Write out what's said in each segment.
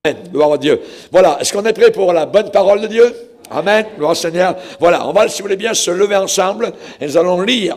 Gloire à Dieu. Voilà, est-ce qu'on est prêt pour la bonne parole de Dieu? Amen, gloire au Seigneur. Voilà, on va, si vous voulez bien, se lever ensemble et nous allons lire,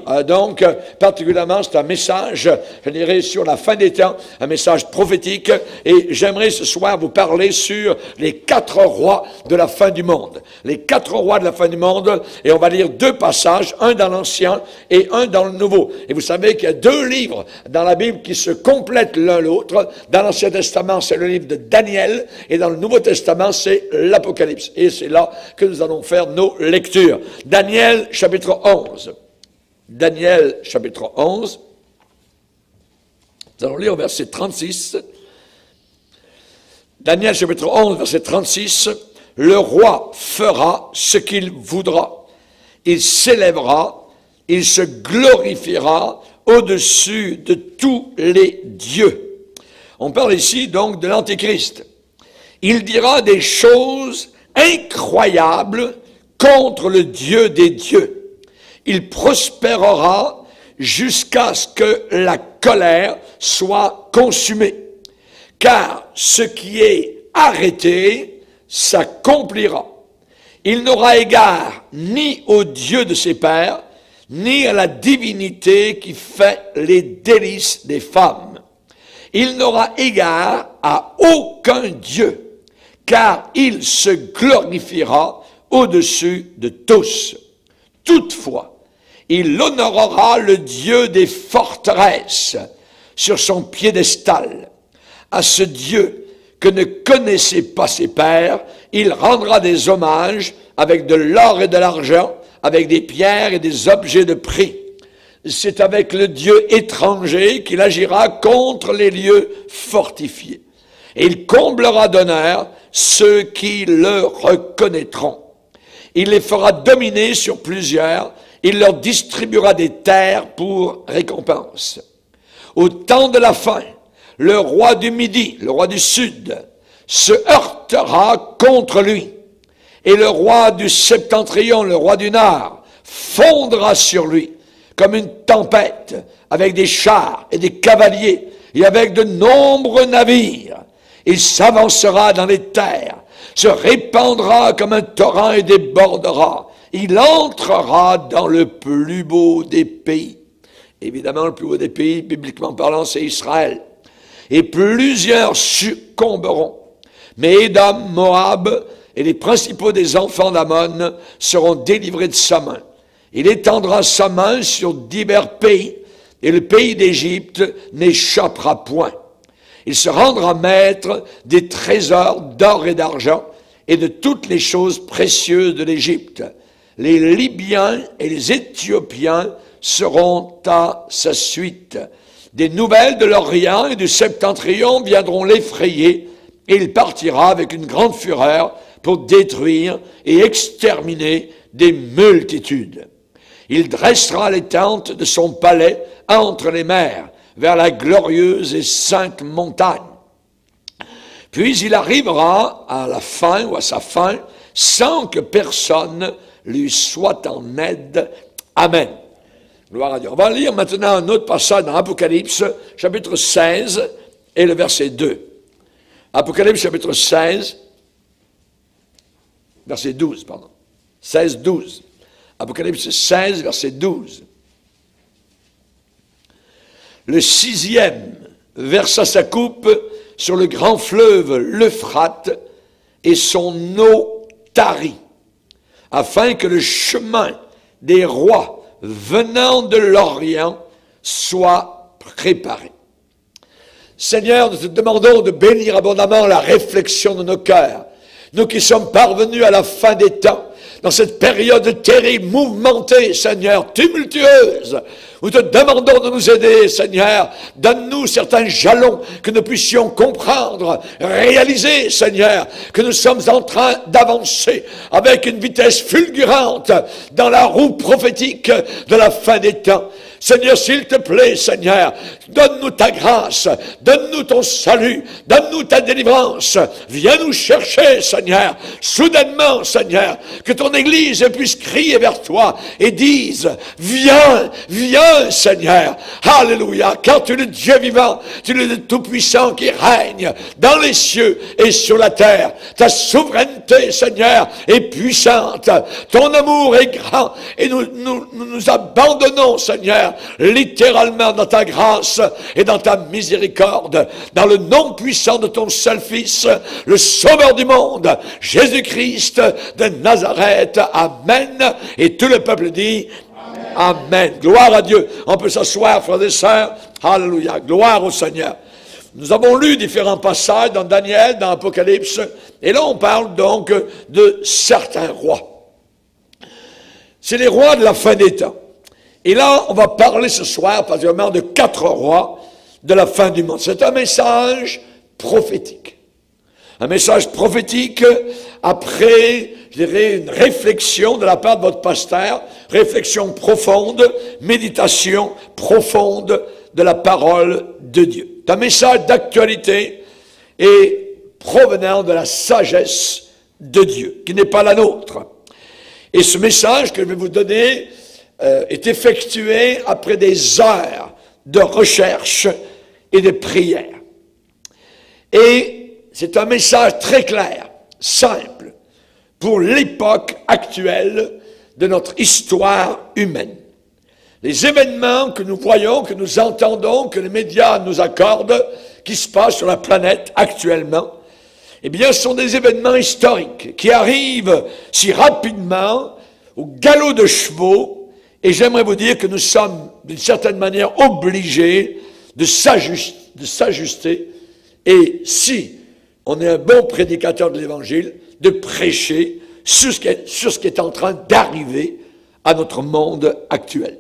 particulièrement, c'est un message, je dirais, sur la fin des temps, un message prophétique, et j'aimerais ce soir vous parler sur les 4 rois de la fin du monde. Les 4 rois de la fin du monde, et on va lire 2 passages, un dans l'Ancien et un dans le Nouveau. Et vous savez qu'il y a 2 livres dans la Bible qui se complètent l'un l'autre. Dans l'Ancien Testament, c'est le livre de Daniel, et dans le Nouveau Testament, c'est l'Apocalypse. Et c'est là que nous allons faire nos lectures. Daniel, chapitre 11. Daniel, chapitre 11. Nous allons lire au verset 36. Daniel, chapitre 11, verset 36. Le roi fera ce qu'il voudra. Il s'élèvera, il se glorifiera au-dessus de tous les dieux. On parle ici donc de l'Antéchrist. Il dira des choses incroyable contre le Dieu des dieux. Il prospérera jusqu'à ce que la colère soit consumée. Car ce qui est arrêté s'accomplira. Il n'aura égard ni au Dieu de ses pères, ni à la divinité qui fait les délices des femmes. Il n'aura égard à aucun Dieu, car il se glorifiera au-dessus de tous. Toutefois, il honorera le Dieu des forteresses sur son piédestal. À ce Dieu que ne connaissaient pas ses pères, il rendra des hommages avec de l'or et de l'argent, avec des pierres et des objets de prix. C'est avec le Dieu étranger qu'il agira contre les lieux fortifiés. Et il comblera d'honneur ceux qui le reconnaîtront. Il les fera dominer sur plusieurs, il leur distribuera des terres pour récompense. Au temps de la fin, le roi du Midi, le roi du Sud, se heurtera contre lui, et le roi du Septentrion, le roi du Nord, fondra sur lui comme une tempête, avec des chars et des cavaliers, et avec de nombreux navires. Il s'avancera dans les terres, se répandra comme un torrent et débordera. Il entrera dans le plus beau des pays. Évidemment, le plus beau des pays, bibliquement parlant, c'est Israël. Et plusieurs succomberont. Mais Édom, Moab et les principaux des enfants d'Ammon seront délivrés de sa main. Il étendra sa main sur divers pays, et le pays d'Égypte n'échappera point. Il se rendra maître des trésors d'or et d'argent et de toutes les choses précieuses de l'Égypte. Les Libyens et les Éthiopiens seront à sa suite. Des nouvelles de l'Orient et du Septentrion viendront l'effrayer, et il partira avec une grande fureur pour détruire et exterminer des multitudes. Il dressera les tentes de son palais entre les mers, vers la glorieuse et sainte montagne. Puis il arrivera à la fin ou à sa fin sans que personne lui soit en aide. Amen. Gloire à Dieu. On va lire maintenant un autre passage dans Apocalypse, chapitre 16 et le verset 2. Apocalypse, chapitre 16, verset 12, pardon. 16, 12. Apocalypse 16, verset 12. Le 6e versa sa coupe sur le grand fleuve l'Euphrate, et son eau tarit, afin que le chemin des rois venant de l'Orient soit préparé. Seigneur, nous te demandons de bénir abondamment la réflexion de nos cœurs, nous qui sommes parvenus à la fin des temps, dans cette période terrible, mouvementée, Seigneur, tumultueuse, nous te demandons de nous aider, Seigneur. Donne-nous certains jalons que nous puissions comprendre, réaliser, Seigneur, que nous sommes en train d'avancer avec une vitesse fulgurante dans la roue prophétique de la fin des temps. Seigneur, s'il te plaît, Seigneur, donne-nous ta grâce, donne-nous ton salut, donne-nous ta délivrance. Viens nous chercher, Seigneur, soudainement, Seigneur, que ton Église puisse crier vers toi et dise, viens, viens, Seigneur. Alléluia, car tu es le Dieu vivant, tu es le Tout-Puissant qui règne dans les cieux et sur la terre. Ta souveraineté, Seigneur, est puissante. Ton amour est grand et nous abandonnons, Seigneur, littéralement dans ta grâce et dans ta miséricorde, dans le nom puissant de ton seul Fils, le Sauveur du monde, Jésus-Christ de Nazareth. Amen. Et tout le peuple dit Amen. Amen. Gloire à Dieu. On peut s'asseoir, frères et sœurs. Alléluia. Gloire au Seigneur. Nous avons lu différents passages dans Daniel, dans Apocalypse, et là on parle donc de certains rois. C'est les rois de la fin des temps. Et là, on va parler ce soir, particulièrement de 4 rois de la fin du monde. C'est un message prophétique. Un message prophétique après, je dirais, une réflexion de la part de votre pasteur, réflexion profonde, méditation profonde de la parole de Dieu. C'est un message d'actualité et provenant de la sagesse de Dieu, qui n'est pas la nôtre. Et ce message que je vais vous donner est effectué après des heures de recherche et de prière. Et c'est un message très clair, simple, pour l'époque actuelle de notre histoire humaine. Les événements que nous voyons, que nous entendons, que les médias nous accordent, qui se passent sur la planète actuellement, eh bien, ce sont des événements historiques qui arrivent si rapidement, au galop de chevaux, et j'aimerais vous dire que nous sommes, d'une certaine manière, obligés de s'ajuster, et si on est un bon prédicateur de l'Évangile, de prêcher sur ce qui est en train d'arriver à notre monde actuel.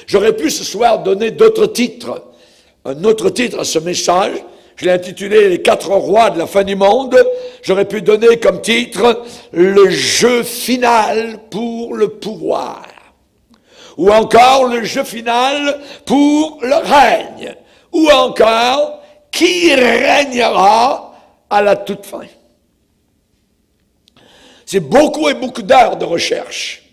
J'aurais pu ce soir donner d'autres titres, un autre titre à ce message. Je l'ai intitulé « Les 4 rois de la fin du monde ». J'aurais pu donner comme titre « Le jeu final pour le pouvoir ». Ou encore « Le jeu final pour le règne ». Ou encore « Qui régnera à la toute fin ». C'est beaucoup et beaucoup d'heures de recherche,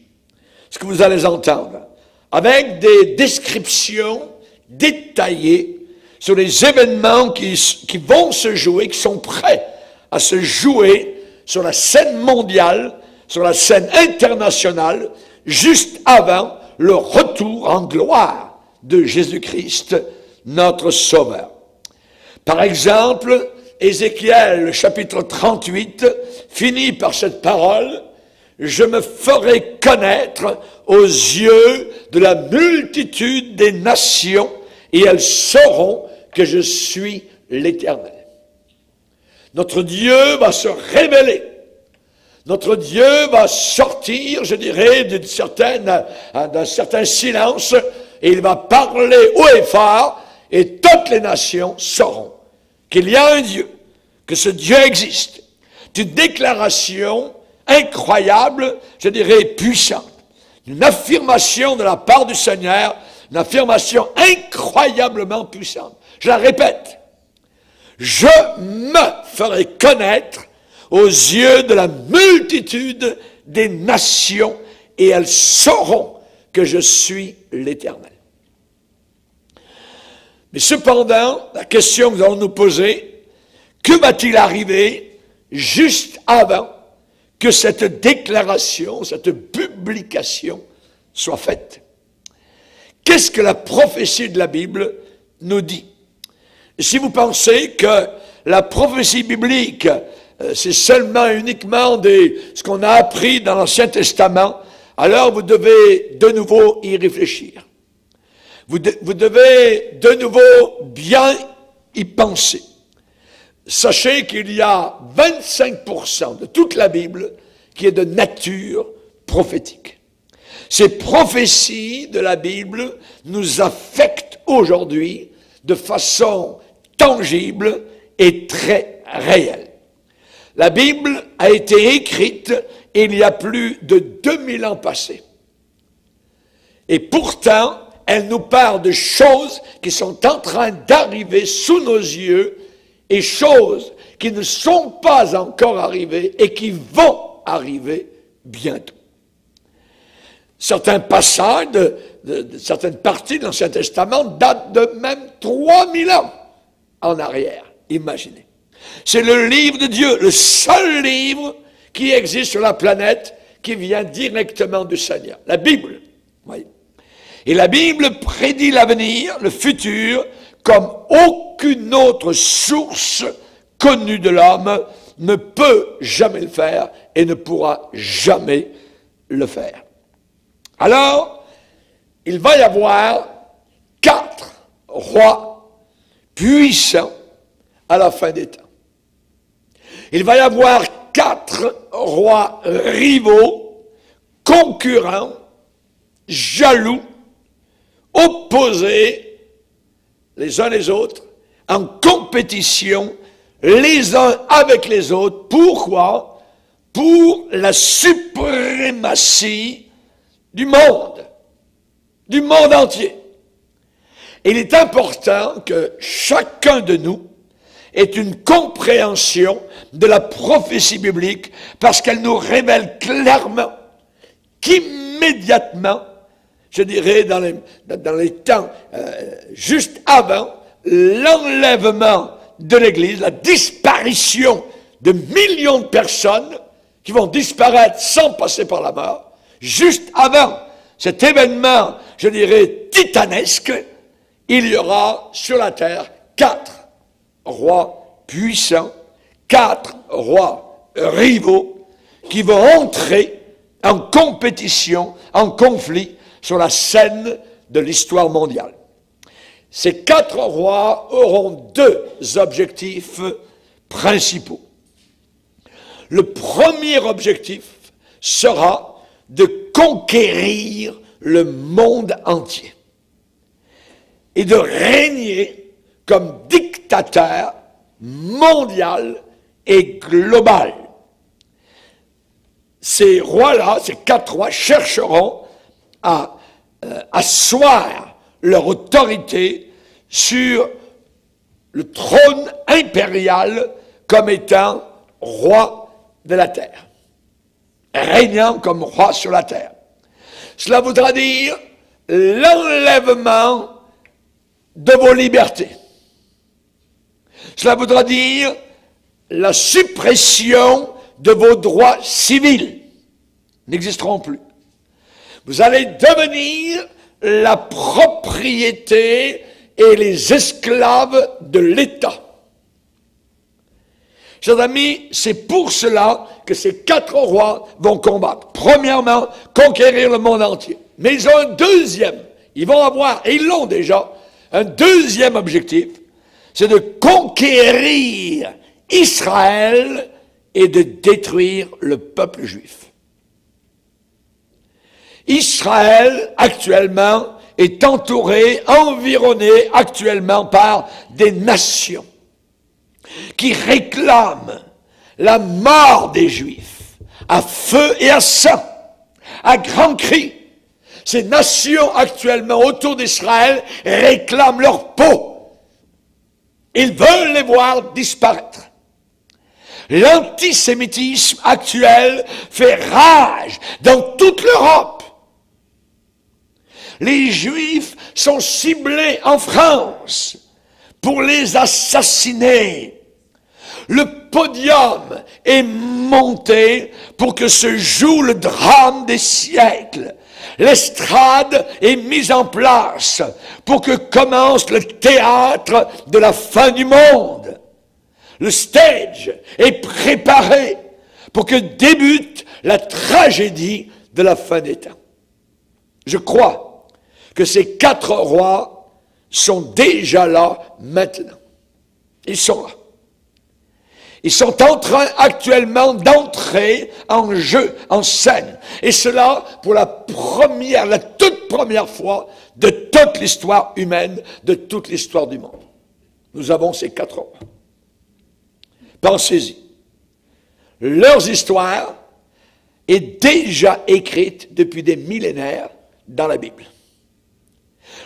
ce que vous allez entendre, avec des descriptions détaillées sur les événements qui vont se jouer, qui sont prêts à se jouer sur la scène mondiale, sur la scène internationale, juste avant le retour en gloire de Jésus-Christ, notre Sauveur. Par exemple, Ézéchiel, chapitre 38, finit par cette parole: « Je me ferai connaître aux yeux de la multitude des nations, et elles sauront que je suis l'Éternel. » Notre Dieu va se révéler. Notre Dieu va sortir, je dirais, d'un certain silence, et il va parler haut et fort, et toutes les nations sauront qu'il y a un Dieu, que ce Dieu existe. C'est une déclaration incroyable, je dirais puissante. Une affirmation de la part du Seigneur, une affirmation incroyablement puissante. Je la répète. Je me ferai connaître aux yeux de la multitude des nations, et elles sauront que je suis l'Éternel. Mais cependant, la question que nous allons nous poser, que va-t-il arriver juste avant que cette déclaration, cette publication soit faite? Qu'est-ce que la prophétie de la Bible nous dit? Et si vous pensez que la prophétie biblique, c'est seulement uniquement ce qu'on a appris dans l'Ancien Testament, alors vous devez de nouveau y réfléchir. Vous devez de nouveau bien y penser. Sachez qu'il y a 25% de toute la Bible qui est de nature prophétique. Ces prophéties de la Bible nous affectent aujourd'hui de façon tangible et très réelle. La Bible a été écrite il y a plus de 2000 ans passés. Et pourtant, elle nous parle de choses qui sont en train d'arriver sous nos yeux et choses qui ne sont pas encore arrivées et qui vont arriver bientôt. Certains passages de certaines parties de l'Ancien Testament datent de même 3000 ans en arrière. Imaginez. C'est le livre de Dieu, le seul livre qui existe sur la planète qui vient directement du Seigneur. La Bible. Voyez. Et la Bible prédit l'avenir, le futur, comme aucune autre source connue de l'homme ne peut jamais le faire et ne pourra jamais le faire. Alors, il va y avoir 4 rois puissants à la fin des temps. Il va y avoir 4 rois rivaux, concurrents, jaloux, opposés les uns les autres, en compétition les uns avec les autres. Pourquoi? Pour la suprématie du monde entier. Il est important que chacun de nous ait une compréhension de la prophétie biblique parce qu'elle nous révèle clairement qu'immédiatement, je dirais dans les temps juste avant l'enlèvement de l'Église, la disparition de millions de personnes qui vont disparaître sans passer par la mort, juste avant cet événement, je dirais, titanesque, il y aura sur la terre 4 rois puissants, 4 rois rivaux qui vont entrer en compétition, en conflit sur la scène de l'histoire mondiale. Ces 4 rois auront 2 objectifs principaux. Le premier objectif sera de conquérir le monde entier et de régner comme dictateur mondial et global. Ces rois-là, ces 4 rois, chercheront à asseoir leur autorité sur le trône impérial comme étant roi de la terre, régnant comme roi sur la terre. Cela voudra dire l'enlèvement de vos libertés. Cela voudra dire la suppression de vos droits civils n'existeront plus. Vous allez devenir la propriété et les esclaves de l'État. Chers amis, c'est pour cela que ces 4 rois vont combattre. Premièrement, conquérir le monde entier. Mais ils ont un deuxième, ils vont avoir, et ils l'ont déjà, un deuxième objectif, c'est de conquérir Israël et de détruire le peuple juif. Israël, actuellement, est entouré, environné actuellement par des nations qui réclament la mort des Juifs à feu et à sang, à grands cris. Ces nations actuellement autour d'Israël réclament leur peau. Ils veulent les voir disparaître. L'antisémitisme actuel fait rage dans toute l'Europe. Les Juifs sont ciblés en France pour les assassiner. Le podium est monté pour que se joue le drame des siècles. L'estrade est mise en place pour que commence le théâtre de la fin du monde. Le stage est préparé pour que débute la tragédie de la fin des temps. Je crois que ces 4 rois sont déjà là maintenant. Ils sont là. Ils sont en train actuellement d'entrer en jeu, en scène. Et cela pour la toute première fois de toute l'histoire humaine, de toute l'histoire du monde. Nous avons ces 4 rois. Pensez-y. Leurs histoires est déjà écrite depuis des millénaires dans la Bible.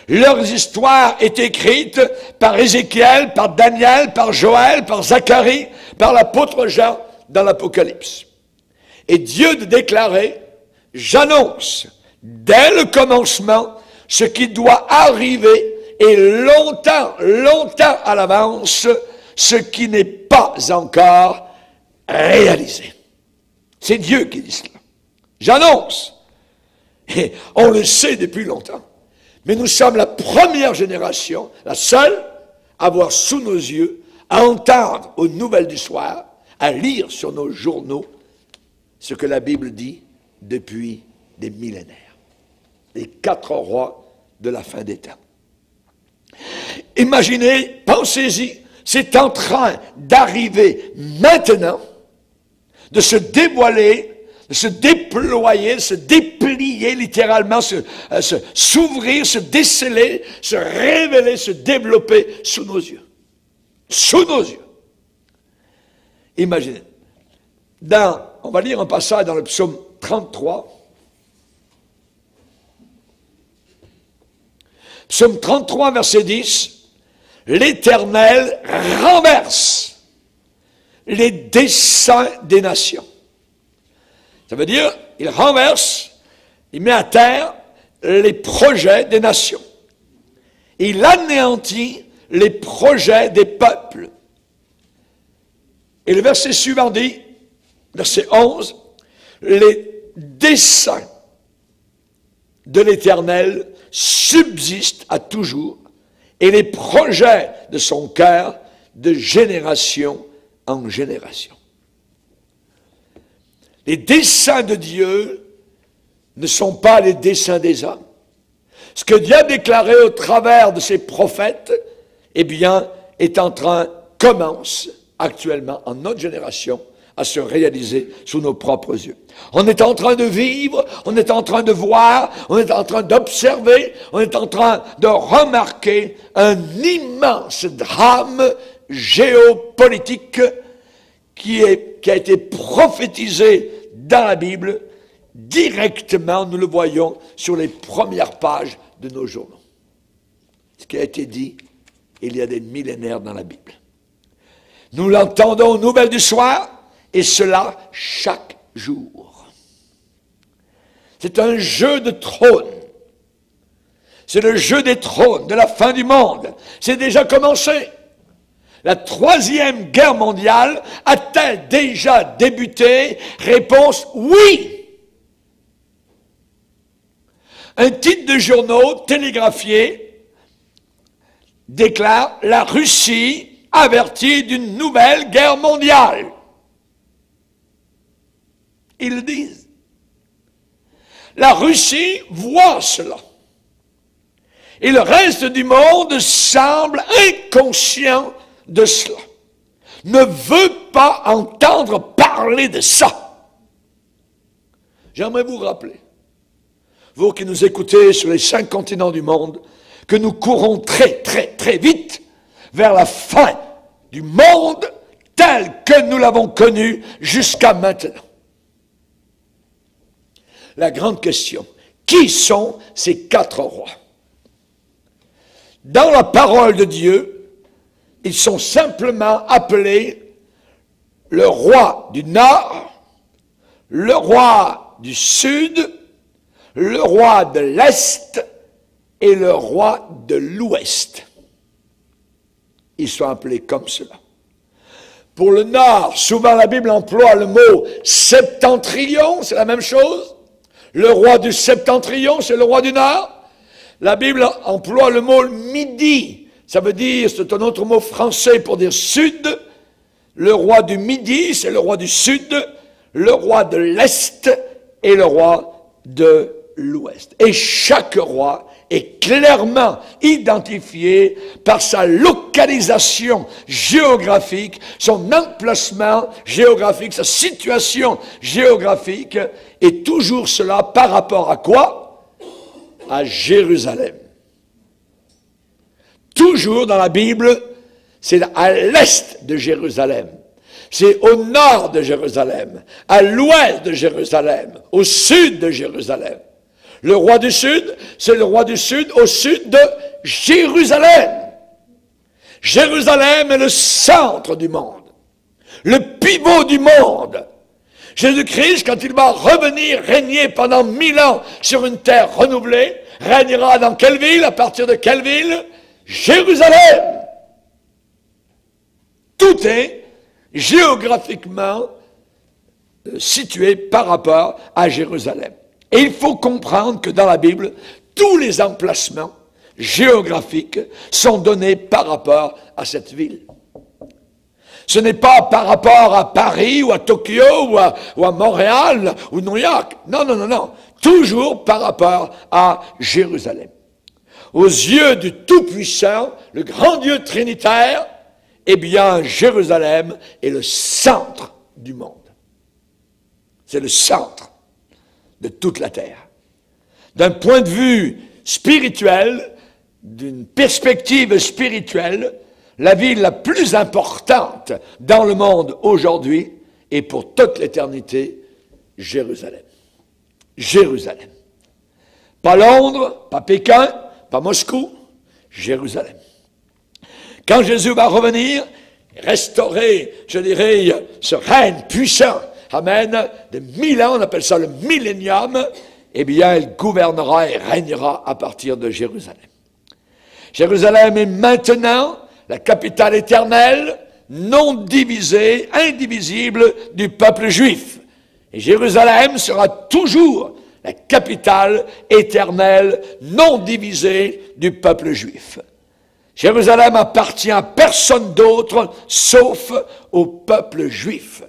Leurs histoires étaient écrites par Ézéchiel, par Daniel, par Joël, par Zacharie, par l'apôtre Jean dans l'Apocalypse. Et Dieu déclarait, j'annonce dès le commencement ce qui doit arriver et longtemps, longtemps à l'avance, ce qui n'est pas encore réalisé. C'est Dieu qui dit cela. J'annonce. Et on le sait depuis longtemps. Mais nous sommes la première génération, la seule, à voir sous nos yeux, à entendre aux nouvelles du soir, à lire sur nos journaux ce que la Bible dit depuis des millénaires. Les 4 rois de la fin des temps. Imaginez, pensez-y, c'est en train d'arriver maintenant, de se dévoiler, de se déployer, de se déplier littéralement, s'ouvrir, se déceler, se révéler, se développer sous nos yeux. Sous nos yeux. Imaginez. On va lire un passage dans le psaume 33. Psaume 33, verset 10. L'Éternel renverse les desseins des nations. Ça veut dire, il renverse, il met à terre les projets des nations. Il anéantit les projets des peuples. Et le verset suivant dit, verset 11, les desseins de l'Éternel subsistent à toujours, et les projets de son cœur de génération en génération. Les desseins de Dieu ne sont pas les desseins des hommes. Ce que Dieu a déclaré au travers de ses prophètes, eh bien, commence actuellement en notre génération à se réaliser sous nos propres yeux. On est en train de vivre, on est en train de voir, on est en train d'observer, on est en train de remarquer un immense drame géopolitique qui a été prophétisé dans la Bible. Directement, nous le voyons sur les premières pages de nos journaux. Ce qui a été dit il y a des millénaires dans la Bible. Nous l'entendons aux nouvelles du soir, et cela chaque jour. C'est un jeu de trône. C'est le jeu des trônes de la fin du monde. C'est déjà commencé. La 3e guerre mondiale a-t-elle déjà débuté? Réponse, oui. Un titre de journaux télégraphié déclare « La Russie avertie d'une nouvelle guerre mondiale ». Ils le disent. La Russie voit cela. Et le reste du monde semble inconscient de cela. Ne veut pas entendre parler de ça. J'aimerais vous rappeler, vous qui nous écoutez sur les 5 continents du monde, que nous courons très, très, très vite vers la fin du monde tel que nous l'avons connu jusqu'à maintenant. La grande question, qui sont ces 4 rois? Dans la parole de Dieu, ils sont simplement appelés le roi du Nord, le roi du Sud, le roi de l'Est et le roi de l'Ouest. Ils sont appelés comme cela. Pour le Nord, souvent la Bible emploie le mot septentrion, c'est la même chose. Le roi du septentrion, c'est le roi du Nord. La Bible emploie le mot Midi. Ça veut dire, c'est un autre mot français pour dire Sud. Le roi du Midi, c'est le roi du Sud. Le roi de l'Est et le roi de l'Ouest. Et chaque roi est clairement identifié par sa localisation géographique, son emplacement géographique, sa situation géographique, et toujours cela par rapport à quoi? À Jérusalem. Toujours dans la Bible, c'est à l'est de Jérusalem. C'est au nord de Jérusalem, à l'ouest de Jérusalem, au sud de Jérusalem. Le roi du Sud, c'est le roi du Sud au sud de Jérusalem. Jérusalem est le centre du monde, le pivot du monde. Jésus-Christ, quand il va revenir régner pendant 1000 ans sur une terre renouvelée, régnera dans quelle ville? À partir de quelle ville? Jérusalem. Tout est géographiquement situé par rapport à Jérusalem. Et il faut comprendre que dans la Bible, tous les emplacements géographiques sont donnés par rapport à cette ville. Ce n'est pas par rapport à Paris ou à Tokyo ou à Montréal ou New York. Non, non, non, non. Toujours par rapport à Jérusalem. Aux yeux du Tout-Puissant, le grand Dieu trinitaire, eh bien, Jérusalem est le centre du monde. C'est le centre de toute la terre. D'un point de vue spirituel, d'une perspective spirituelle, la ville la plus importante dans le monde aujourd'hui est pour toute l'éternité Jérusalem. Jérusalem. Pas Londres, pas Pékin, pas Moscou, Jérusalem. Quand Jésus va revenir, restaurer, je dirais, ce règne puissant, amen, de 1000 ans, on appelle ça le millénium, eh bien, il gouvernera et régnera à partir de Jérusalem. Jérusalem est maintenant la capitale éternelle, non divisée, indivisible du peuple juif. Et Jérusalem sera toujours la capitale éternelle, non divisée du peuple juif. Jérusalem appartient à personne d'autre, sauf au peuple juif.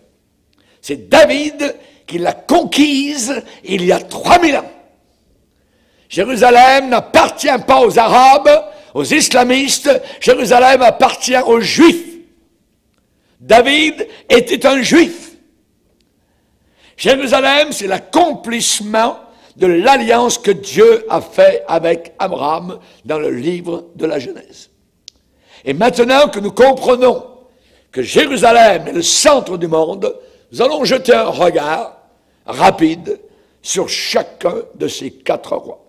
C'est David qui l'a conquise il y a 3000 ans. Jérusalem n'appartient pas aux Arabes, aux islamistes, Jérusalem appartient aux Juifs. David était un Juif. Jérusalem, c'est l'accomplissement de l'alliance que Dieu a fait avec Abraham dans le livre de la Genèse. Et maintenant que nous comprenons que Jérusalem est le centre du monde, nous allons jeter un regard rapide sur chacun de ces 4 rois.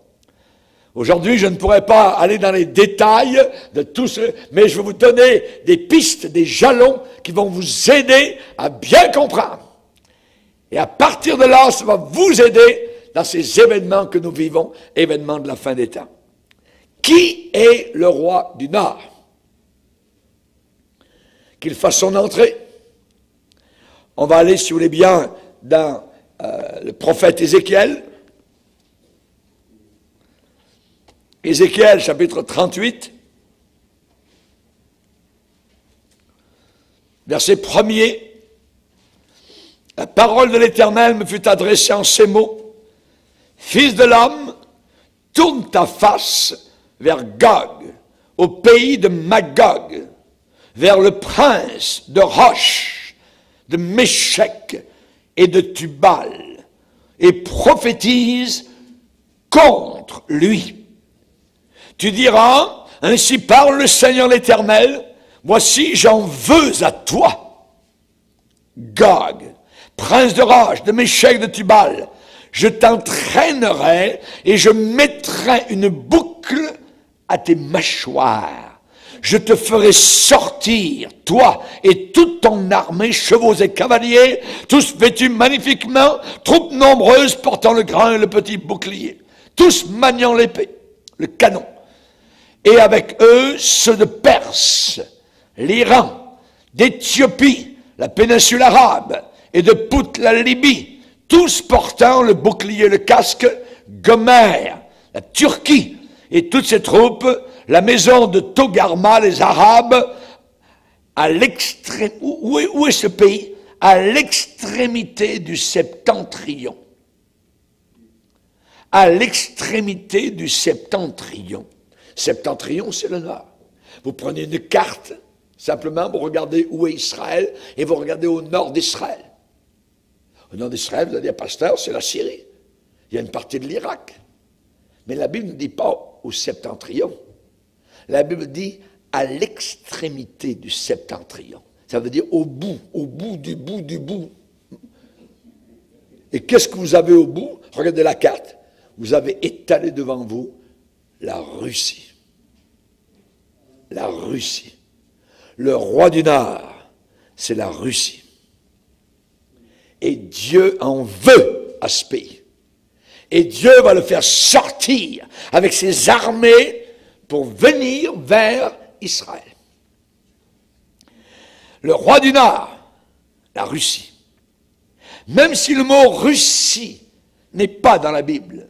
Aujourd'hui, je ne pourrais pas aller dans les détails de tout ce, mais je vais vous donner des pistes, des jalons qui vont vous aider à bien comprendre. Et à partir de là, ça va vous aider dans ces événements que nous vivons, événements de la fin des temps. Qui est le roi du Nord? Qu'il fasse son entrée. On va aller, si vous voulez bien, dans le prophète Ézéchiel. Ézéchiel, chapitre 38, verset 1er. La parole de l'Éternel me fut adressée en ces mots. Fils de l'homme, tourne ta face vers Gog, au pays de Magog, vers le prince de Roche, de Méchec et de Tubal, et prophétise contre lui. Tu diras, ainsi parle le Seigneur l'Éternel, voici j'en veux à toi, Gog, prince de Roche, de Méchec, de Tubal, je t'entraînerai et je mettrai une boucle à tes mâchoires. Je te ferai sortir, toi et toute ton armée, chevaux et cavaliers, tous vêtus magnifiquement, troupes nombreuses portant le grand et le petit bouclier, tous maniant l'épée, le canon. Et avec eux, ceux de Perse, l'Iran, d'Éthiopie, la péninsule arabe, et de Pout, la Libye, tous portant le bouclier, le casque, Gomer, la Turquie, et toutes ces troupes, la maison de Togarma, les Arabes, à l'extrême, où est ce pays? À l'extrémité du septentrion. À l'extrémité du septentrion. Septentrion, c'est le nord. Vous prenez une carte, simplement, vous regardez où est Israël, et vous regardez au nord d'Israël. Au nord d'Israël, vous allez dire, pasteur, c'est la Syrie. Il y a une partie de l'Irak. Mais la Bible ne dit pas au septentrion. La Bible dit à l'extrémité du septentrion. Ça veut dire au bout du bout du bout. Et qu'est-ce que vous avez au bout? Regardez la carte. vous avez étalé devant vous la Russie. La Russie. Le roi du Nord, c'est la Russie. Et Dieu en veut à ce pays. Et Dieu va le faire sortir avec ses armées pour venir vers Israël. Le roi du Nord, la Russie. Même si le mot Russie n'est pas dans la Bible,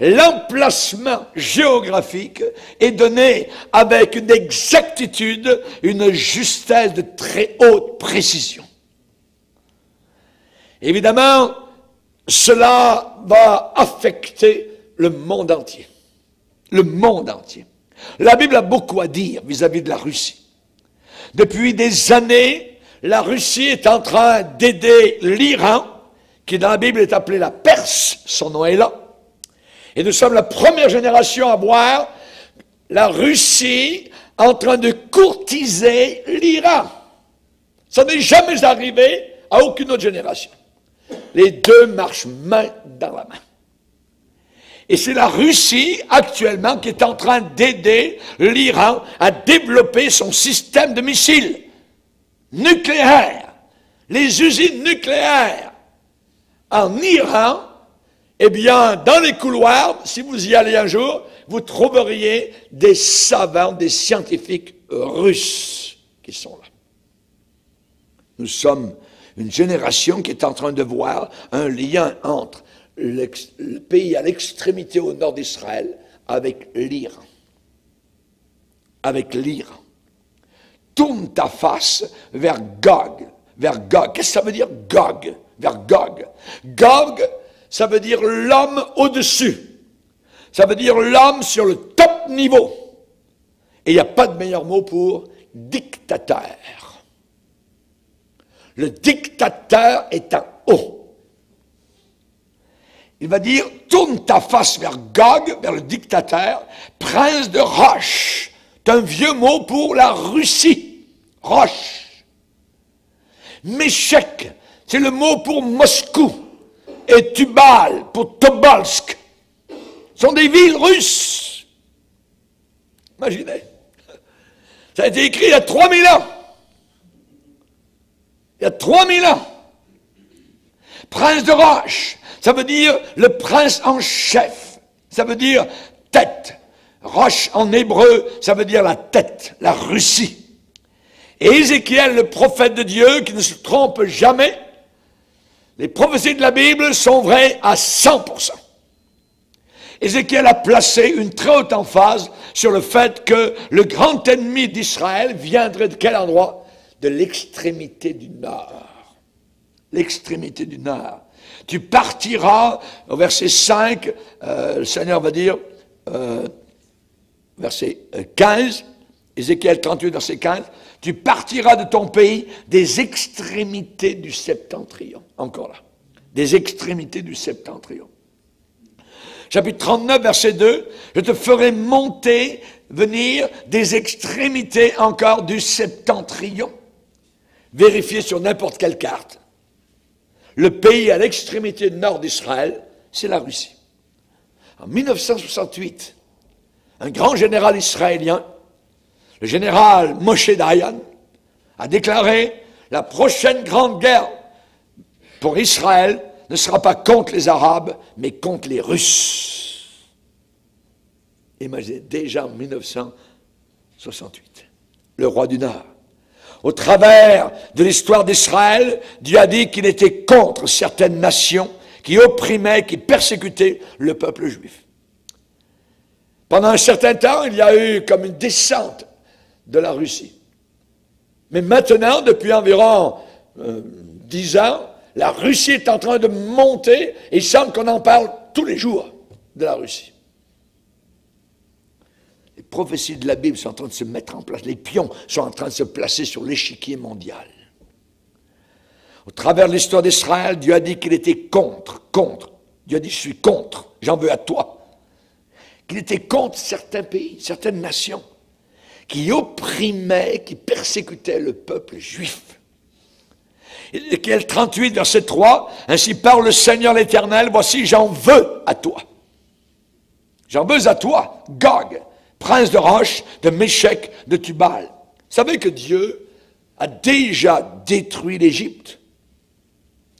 l'emplacement géographique est donné avec une exactitude, une justesse de très haute précision. Évidemment, cela va affecter le monde entier. Le monde entier. La Bible a beaucoup à dire vis-à-vis de la Russie. Depuis des années, la Russie est en train d'aider l'Iran, qui dans la Bible est appelé la Perse, son nom est là. Et nous sommes la première génération à voir la Russie en train de courtiser l'Iran. Ça n'est jamais arrivé à aucune autre génération. Les deux marchent main dans la main. Et c'est la Russie, actuellement, qui est en train d'aider l'Iran à développer son système de missiles nucléaires. Les usines nucléaires en Iran, eh bien, dans les couloirs, si vous y allez un jour, vous trouveriez des savants, des scientifiques russes qui sont là. Nous sommes une génération qui est en train de voir un lien entre le pays à l'extrémité au nord d'Israël avec l'Iran. Avec l'Iran. Tourne ta face vers Gog. Vers Gog. Qu'est-ce que ça veut dire Gog? Vers Gog. Gog, ça veut dire l'homme au-dessus. Ça veut dire l'homme sur le top niveau. Et il n'y a pas de meilleur mot pour dictateur. Le dictateur est en haut. Il va dire, tourne ta face vers Gog, vers le dictateur, prince de Roche. C'est un vieux mot pour la Russie. Roche. Méchec, c'est le mot pour Moscou. Et Tubal, pour Tobolsk. Ce sont des villes russes. Imaginez. Ça a été écrit il y a 3000 ans. Il y a 3000 ans. Prince de Roche, ça veut dire le prince en chef. Ça veut dire tête. Roche en hébreu, ça veut dire la tête, la Russie. Et Ézéchiel, le prophète de Dieu, qui ne se trompe jamais, les prophéties de la Bible sont vraies à 100%. Ézéchiel a placé une très haute emphase sur le fait que le grand ennemi d'Israël viendrait de quel endroit? De l'extrémité du nord. L'extrémité du nord. Tu partiras, au verset 5, le Seigneur va dire, verset 15, Ézéchiel 38, verset 15, tu partiras de ton pays des extrémités du septentrion. Encore là. Des extrémités du septentrion. Chapitre 39, verset 2, je te ferai monter, venir des extrémités encore du septentrion. Vérifiez sur n'importe quelle carte. Le pays à l'extrémité nord d'Israël, c'est la Russie. En 1968, un grand général israélien, le général Moshe Dayan, a déclaré la prochaine grande guerre pour Israël ne sera pas contre les Arabes, mais contre les Russes. Imaginez, déjà en 1968, le roi du Nord. Au travers de l'histoire d'Israël, Dieu a dit qu'il était contre certaines nations qui opprimaient, qui persécutaient le peuple juif. Pendant un certain temps, il y a eu comme une descente de la Russie. Mais maintenant, depuis environ 10 ans, la Russie est en train de monter et il semble qu'on en parle tous les jours de la Russie. Les prophéties de la Bible sont en train de se mettre en place. Les pions sont en train de se placer sur l'échiquier mondial. Au travers de l'histoire d'Israël, Dieu a dit qu'il était contre. Dieu a dit, je suis contre, j'en veux à toi. Qu'il était contre certains pays, certaines nations, qui opprimaient, qui persécutaient le peuple juif. Ézéchiel 38, verset 3, ainsi parle le Seigneur l'Éternel, voici j'en veux à toi. J'en veux à toi, Gog, prince de Roche, de Méchec, de Tubal. Vous savez que Dieu a déjà détruit l'Égypte.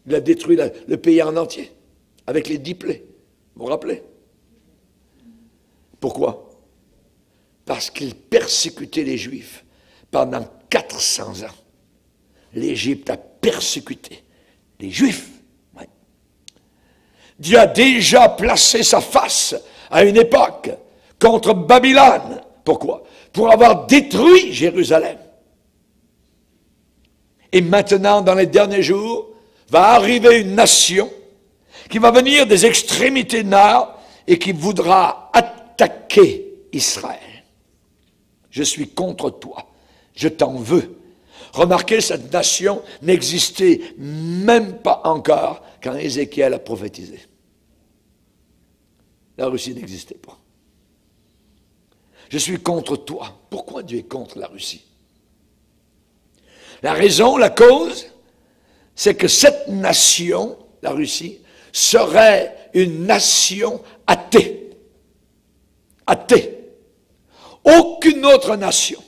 Il a détruit le pays en entier, avec les 10 plaies. Vous vous rappelez? Pourquoi? Parce qu'il persécutait les Juifs pendant 400 ans. L'Égypte a persécuté les Juifs. Ouais. Dieu a déjà placé sa face à une époque contre Babylone. Pourquoi? Pour avoir détruit Jérusalem. Et maintenant, dans les derniers jours, va arriver une nation qui va venir des extrémités nord et qui voudra attaquer Israël. Je suis contre toi. Je t'en veux. Remarquez, cette nation n'existait même pas encore quand Ézéchiel a prophétisé. La Russie n'existait pas. Je suis contre toi. Pourquoi Dieu est contre la Russie? La raison, la cause, c'est que cette nation, la Russie, serait une nation athée. Athée. Aucune autre nation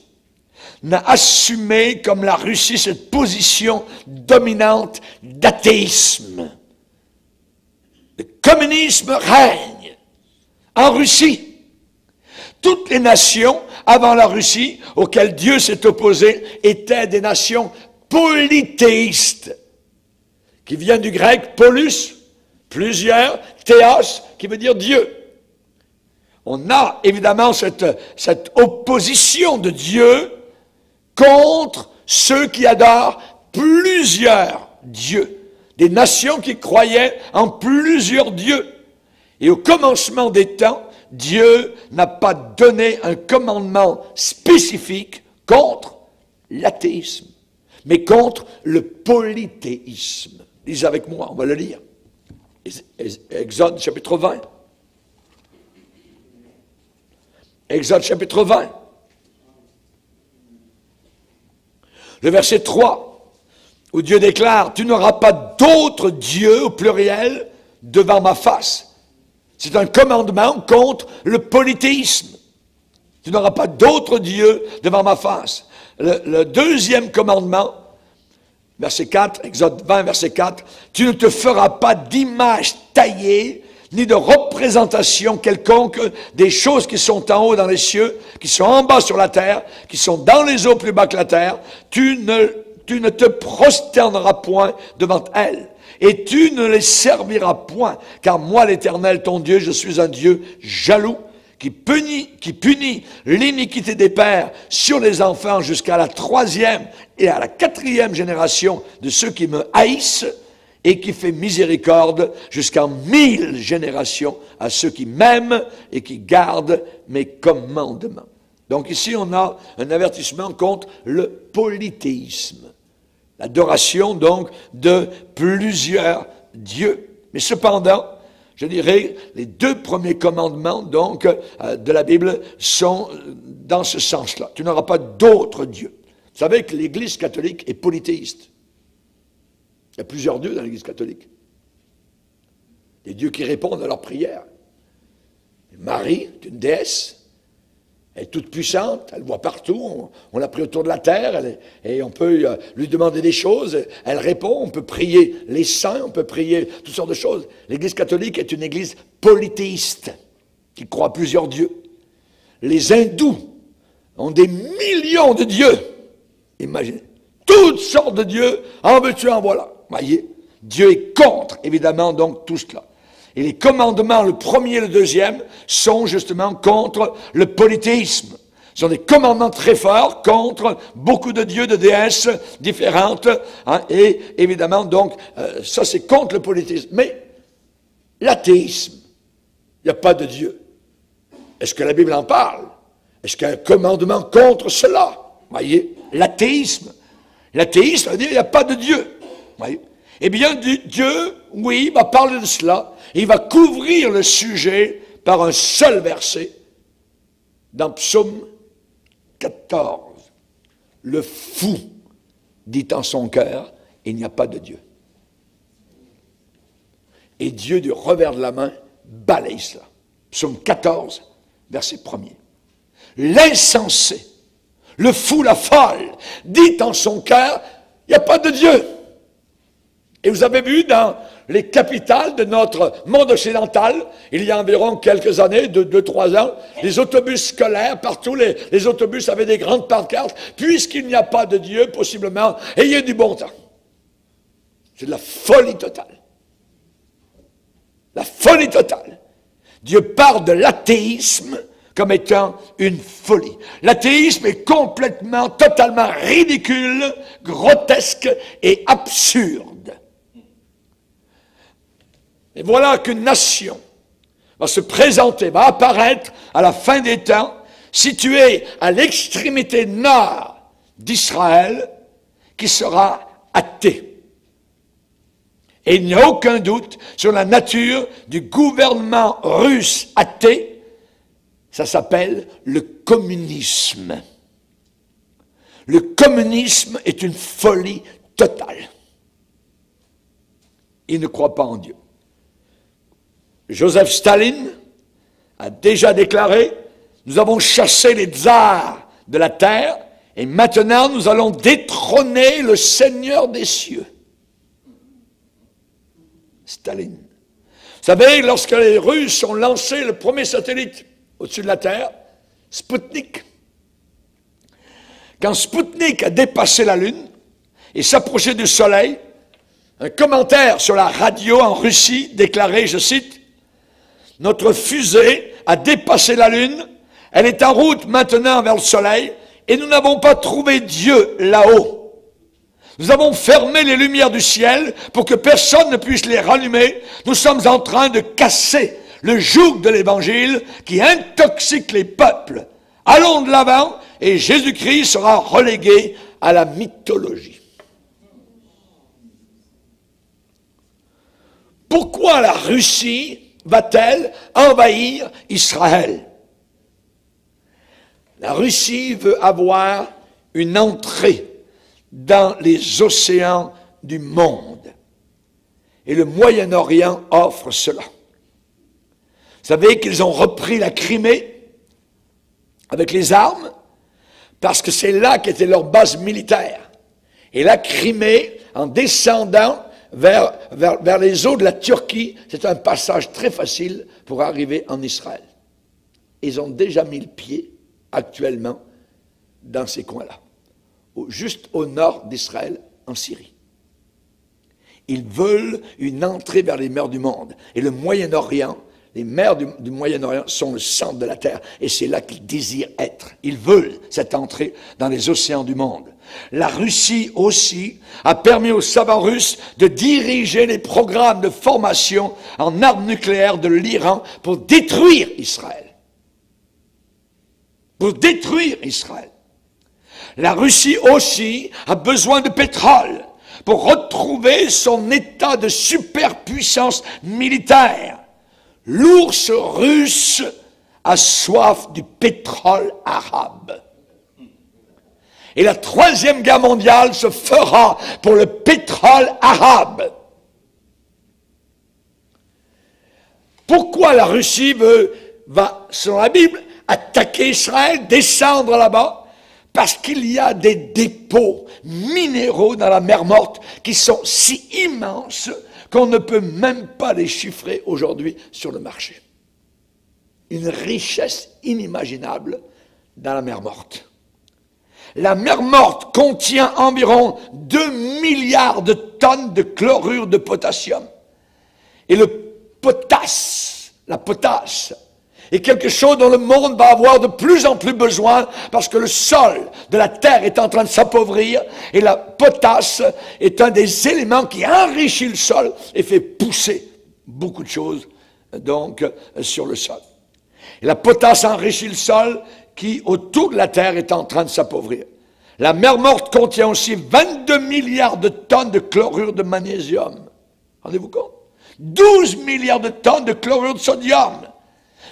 n'a assumé comme la Russie cette position dominante d'athéisme. Le communisme règne en Russie. Toutes les nations avant la Russie auxquelles Dieu s'est opposé étaient des nations polythéistes, qui viennent du grec polus, plusieurs, théos, qui veut dire Dieu. On a évidemment cette opposition de Dieu contre ceux qui adorent plusieurs dieux, des nations qui croyaient en plusieurs dieux. Et au commencement des temps, Dieu n'a pas donné un commandement spécifique contre l'athéisme, mais contre le polythéisme. Lisez avec moi, on va le lire. Exode chapitre 20. Exode chapitre 20. Le verset 3, où Dieu déclare, « Tu n'auras pas d'autre Dieu, au pluriel, devant ma face. » C'est un commandement contre le polythéisme. Tu n'auras pas d'autre Dieu devant ma face. Le deuxième commandement, verset 4, Exode 20, verset 4, « Tu ne te feras pas d'image taillée, ni de représentation quelconque des choses qui sont en haut dans les cieux, qui sont en bas sur la terre, qui sont dans les eaux plus bas que la terre. Tu ne te prosterneras point devant elles. Et tu ne les serviras point, car moi, l'Éternel, ton Dieu, je suis un Dieu jaloux, qui punit l'iniquité des pères sur les enfants jusqu'à la 3e et à la 4e génération de ceux qui me haïssent, et qui fait miséricorde jusqu'en 1000 générations à ceux qui m'aiment et qui gardent mes commandements. » Donc ici, on a un avertissement contre le polythéisme. L'adoration, donc, de plusieurs dieux. Mais cependant, je dirais, les 2 premiers commandements, donc, de la Bible sont dans ce sens-là. Tu n'auras pas d'autres dieux. Vous savez que l'Église catholique est polythéiste. Il y a plusieurs dieux dans l'Église catholique. Des dieux qui répondent à leurs prières. Marie est une déesse. Elle est toute puissante, elle voit partout, on l'a pris autour de la terre, et on peut lui demander des choses, elle répond, on peut prier les saints, on peut prier toutes sortes de choses. L'Église catholique est une église polythéiste, qui croit à plusieurs dieux. Les hindous ont des millions de dieux, imaginez, toutes sortes de dieux, en veux-tu, en voilà. Voyez, Dieu est contre, évidemment, donc tout cela. Et les commandements, le premier et le deuxième, sont justement contre le polythéisme. Ce sont des commandements très forts contre beaucoup de dieux, de déesses différentes. Hein, et évidemment, donc, ça c'est contre le polythéisme. Mais l'athéisme, il n'y a pas de Dieu. Est-ce que la Bible en parle? Est-ce qu'il y a un commandement contre cela? Voyez, l'athéisme. L'athéisme veut dire qu'il n'y a pas de Dieu. Voyez? Eh bien, Dieu, oui, va parler de cela. Il va couvrir le sujet par un seul verset dans Psaume 14. Le fou dit en son cœur, il n'y a pas de Dieu. Et Dieu, du revers de la main, balaye cela. Psaume 14, verset 1er. L'insensé, le fou, la folle, dit en son cœur, il n'y a pas de Dieu. Et vous avez vu dans les capitales de notre monde occidental, il y a environ quelques années, 2-3 ans, les autobus scolaires, partout les autobus avaient des grandes pancartes, puisqu'il n'y a pas de Dieu, possiblement, ayez du bon temps. C'est de la folie totale. La folie totale. Dieu parle de l'athéisme comme étant une folie. L'athéisme est complètement, totalement ridicule, grotesque et absurde. Et voilà qu'une nation va se présenter, va apparaître à la fin des temps, située à l'extrémité nord d'Israël, qui sera athée. Et il n'y a aucun doute sur la nature du gouvernement russe athée. Ça s'appelle le communisme. Le communisme est une folie totale. Il ne croit pas en Dieu. Joseph Staline a déjà déclaré « Nous avons chassé les tsars de la terre et maintenant nous allons détrôner le Seigneur des cieux. » Staline. Vous savez, lorsque les Russes ont lancé le premier satellite au-dessus de la Terre, Sputnik, quand Sputnik a dépassé la Lune et s'approchait du Soleil, un commentaire sur la radio en Russie déclarait, je cite, « Notre fusée a dépassé la Lune, elle est en route maintenant vers le Soleil et nous n'avons pas trouvé Dieu là-haut. Nous avons fermé les lumières du ciel pour que personne ne puisse les rallumer. Nous sommes en train de casser le joug de l'Évangile qui intoxique les peuples. Allons de l'avant et Jésus-Christ sera relégué à la mythologie. » Pourquoi la Russie va-t-elle envahir Israël? La Russie veut avoir une entrée dans les océans du monde. Et le Moyen-Orient offre cela. Vous savez qu'ils ont repris la Crimée avec les armes parce que c'est là qu'était leur base militaire. Et la Crimée, en descendant vers les eaux de la Turquie, c'est un passage très facile pour arriver en Israël. Ils ont déjà mis le pied actuellement dans ces coins-là, juste au nord d'Israël, en Syrie. Ils veulent une entrée vers les mers du monde. Et le Moyen-Orient, les mers du Moyen-Orient sont le centre de la terre. Et c'est là qu'ils désirent être. Ils veulent cette entrée dans les océans du monde. La Russie aussi a permis aux savants russes de diriger les programmes de formation en armes nucléaires de l'Iran pour détruire Israël. Pour détruire Israël. La Russie aussi a besoin de pétrole pour retrouver son état de superpuissance militaire. L'ours russe a soif du pétrole arabe. Et la Troisième Guerre mondiale se fera pour le pétrole arabe. Pourquoi la Russie va, selon la Bible, attaquer Israël, descendre là-bas? Parce qu'il y a des dépôts minéraux dans la mer Morte qui sont si immenses qu'on ne peut même pas les chiffrer aujourd'hui sur le marché. Une richesse inimaginable dans la mer Morte. La mer Morte contient environ 2 milliards de tonnes de chlorure de potassium. Et le potasse, la potasse, est quelque chose dont le monde va avoir de plus en plus besoin parce que le sol de la terre est en train de s'appauvrir et la potasse est un des éléments qui enrichit le sol et fait pousser beaucoup de choses donc sur le sol. Et la potasse enrichit le sol qui autour de la terre est en train de s'appauvrir. La mer Morte contient aussi 22 milliards de tonnes de chlorure de magnésium. Rendez-vous compte? 12 milliards de tonnes de chlorure de sodium.